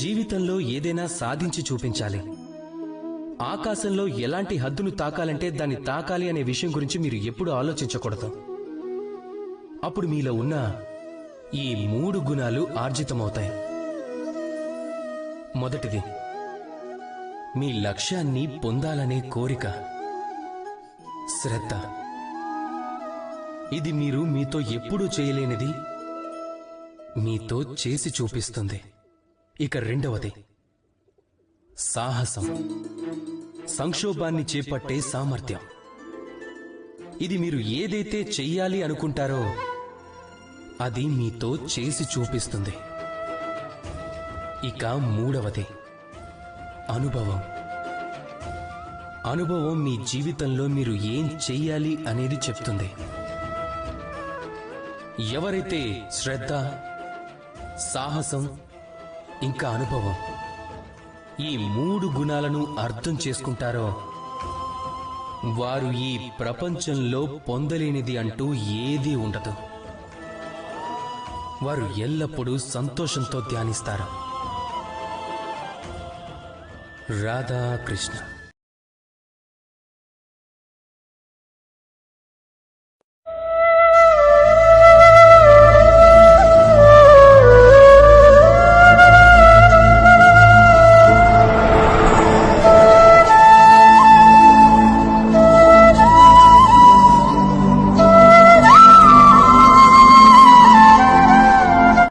జీవితంలో ఏదైనా సాధించి చూపించాలి. ఆకాశంలో ఎలాంటి హద్దును తాకాలంటే దాన్ని తాకాలి అనే విషయం గురించి మీరు ఎప్పుడూ ఆలోచించకూడదు. అప్పుడు మీలో ఉన్న ఈ 3 గుణాలు ఆర్జితమవుతాయి. మొదటిది, మీ లక్ష్యాన్ని పొందాలనే కోరిక, శ్రద్ధ. ఇది మీరు మీతో ఎప్పుడూ చేయలేనిది మీతో చేసి చూపిస్తుంది. ఇక రెండవది, సాహసం, సంక్షోభాన్ని చేపట్టే సామర్థ్యం. ఇది మీరు ఏదైతే చెయ్యాలి అనుకుంటారో అది మీతో చేసి చూపిస్తుంది. ఇక మూడవది, అనుభవం. అనుభవం మీ జీవితంలో మీరు ఏం చెయ్యాలి అనేది చెప్తుంది. ఎవరైతే శ్రద్ధ, సాహసం ఇంకా అనుభవం ఈ 3 గుణాలను అర్థం చేసుకుంటారో వారు ఈ ప్రపంచంలో పొందలేనిది అంటూ ఏదీ ఉండదు. వారు ఎల్లప్పుడూ సంతోషంతో ధ్యానిస్తారు. రాధాకృష్ణ.